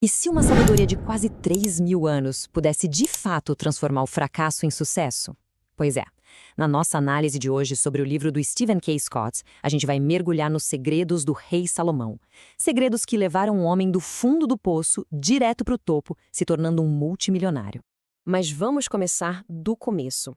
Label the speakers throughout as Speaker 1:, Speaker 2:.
Speaker 1: E se uma sabedoria de quase 3.000 anos pudesse de fato transformar o fracasso em sucesso? Pois é, na nossa análise de hoje sobre o livro do Stephen K. Scott, a gente vai mergulhar nos segredos do rei Salomão. Segredos que levaram um homem do fundo do poço direto para o topo, se tornando um multimilionário.
Speaker 2: Mas vamos começar do começo.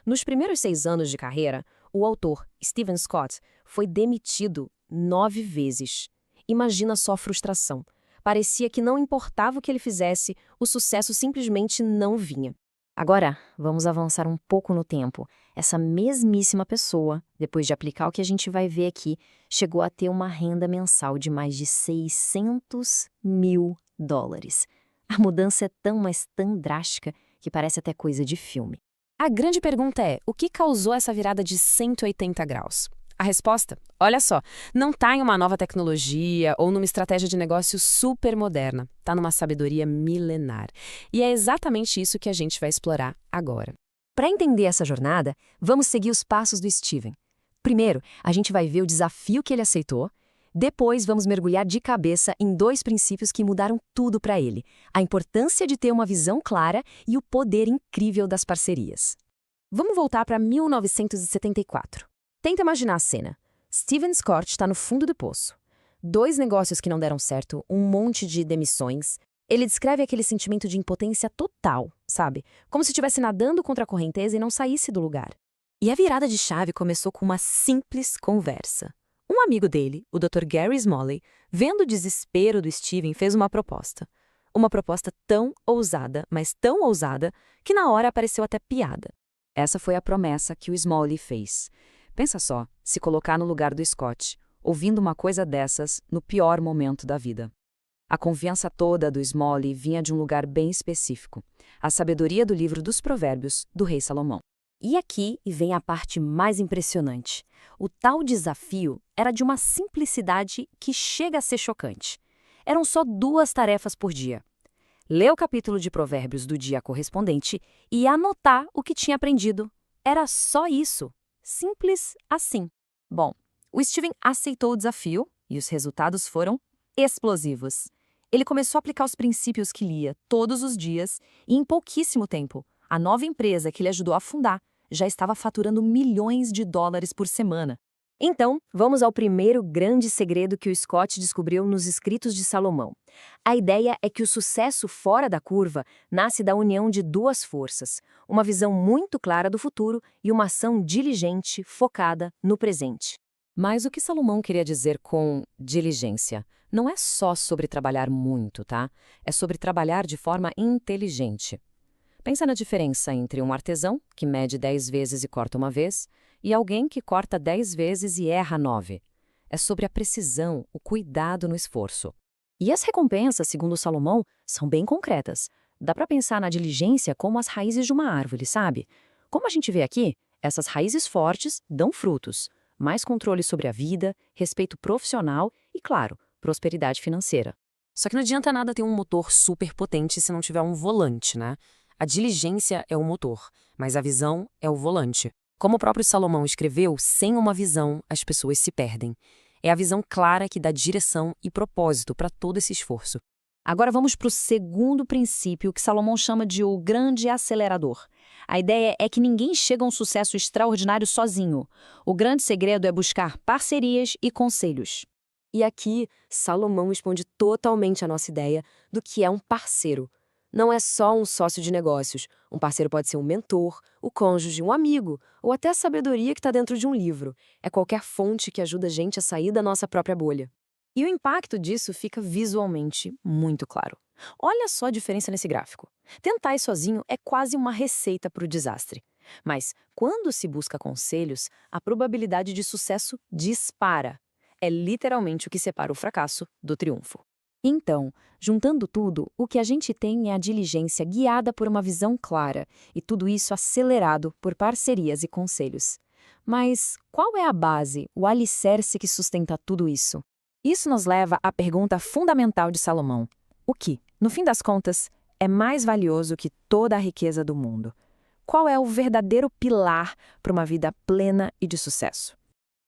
Speaker 2: Nos primeiros 6 anos de carreira, o autor, Stephen Scott, foi demitido 9 vezes. Imagina só a frustração. Parecia que não importava o que ele fizesse, o sucesso simplesmente não vinha.
Speaker 1: Agora, vamos avançar um pouco no tempo. Essa mesmíssima pessoa, depois de aplicar o que a gente vai ver aqui, chegou a ter uma renda mensal de mais de US$ 600.000. A mudança é tão, mas tão drástica que parece até coisa de filme.
Speaker 2: A grande pergunta é, o que causou essa virada de 180 graus? A resposta, olha só, não está em uma nova tecnologia ou numa estratégia de negócio super moderna. Está numa sabedoria milenar. E é exatamente isso que a gente vai explorar agora.
Speaker 1: Para entender essa jornada, vamos seguir os passos do Steven. Primeiro, a gente vai ver o desafio que ele aceitou. Depois, vamos mergulhar de cabeça em 2 princípios que mudaram tudo para ele: a importância de ter uma visão clara e o poder incrível das parcerias.
Speaker 2: Vamos voltar para 1974. Tenta imaginar a cena. Stephen Scott está no fundo do poço. 2 negócios que não deram certo, um monte de demissões. Ele descreve aquele sentimento de impotência total, sabe? Como se estivesse nadando contra a correnteza e não saísse do lugar.
Speaker 1: E a virada de chave começou com uma simples conversa. Um amigo dele, o Dr. Gary Smalley, vendo o desespero do Steven, fez uma proposta. Uma proposta tão ousada, mas tão ousada, que na hora pareceu até piada. Essa foi a promessa que o Smalley fez. Pensa só, se colocar no lugar do Scott, ouvindo uma coisa dessas no pior momento da vida. A confiança toda do Smalley vinha de um lugar bem específico, a sabedoria do livro dos Provérbios do rei Salomão. E aqui vem a parte mais impressionante. O tal desafio era de uma simplicidade que chega a ser chocante. Eram só 2 tarefas por dia: ler o capítulo de Provérbios do dia correspondente e anotar o que tinha aprendido. Era só isso. Simples assim. Bom, o Steven aceitou o desafio e os resultados foram explosivos. Ele começou a aplicar os princípios que lia todos os dias e, em pouquíssimo tempo, a nova empresa que ele ajudou a fundar já estava faturando milhões de dólares por semana.
Speaker 2: Então, vamos ao primeiro grande segredo que o Scott descobriu nos escritos de Salomão. A ideia é que o sucesso fora da curva nasce da união de 2 forças: uma visão muito clara do futuro e uma ação diligente, focada no presente.
Speaker 1: Mas o que Salomão queria dizer com diligência não é só sobre trabalhar muito, tá? É sobre trabalhar de forma inteligente. Pensa na diferença entre um artesão, que mede 10 vezes e corta uma vez, e alguém que corta 10 vezes e erra 9. É sobre a precisão, o cuidado no esforço. E as recompensas, segundo Salomão, são bem concretas. Dá para pensar na diligência como as raízes de uma árvore, sabe? Como a gente vê aqui, essas raízes fortes dão frutos: mais controle sobre a vida, respeito profissional e, claro, prosperidade financeira.
Speaker 2: Só que não adianta nada ter um motor super potente se não tiver um volante, né? A diligência é o motor, mas a visão é o volante. Como o próprio Salomão escreveu, sem uma visão, as pessoas se perdem. É a visão clara que dá direção e propósito para todo esse esforço.
Speaker 1: Agora vamos para o segundo princípio, que Salomão chama de o grande acelerador. A ideia é que ninguém chega a um sucesso extraordinário sozinho. O grande segredo é buscar parcerias e conselhos.
Speaker 2: E aqui, Salomão responde totalmente à nossa ideia do que é um parceiro. Não é só um sócio de negócios. Um parceiro pode ser um mentor, o cônjuge, um amigo, ou até a sabedoria que está dentro de um livro. É qualquer fonte que ajuda a gente a sair da nossa própria bolha. E o impacto disso fica visualmente muito claro. Olha só a diferença nesse gráfico. Tentar ir sozinho é quase uma receita para o desastre. Mas, quando se busca conselhos, a probabilidade de sucesso dispara. É literalmente o que separa o fracasso do triunfo.
Speaker 1: Então, juntando tudo, o que a gente tem é a diligência guiada por uma visão clara, e tudo isso acelerado por parcerias e conselhos. Mas qual é a base, o alicerce que sustenta tudo isso? Isso nos leva à pergunta fundamental de Salomão: o que, no fim das contas, é mais valioso que toda a riqueza do mundo? Qual é o verdadeiro pilar para uma vida plena e de sucesso?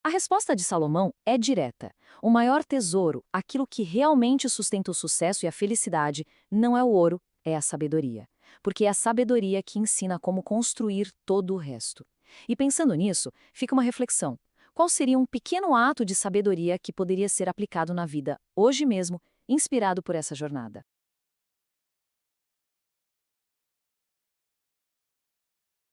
Speaker 3: A resposta de Salomão é direta. O maior tesouro, aquilo que realmente sustenta o sucesso e a felicidade, não é o ouro, é a sabedoria. Porque é a sabedoria que ensina como construir todo o resto. E pensando nisso, fica uma reflexão. Qual seria um pequeno ato de sabedoria que poderia ser aplicado na vida, hoje mesmo, inspirado por essa jornada?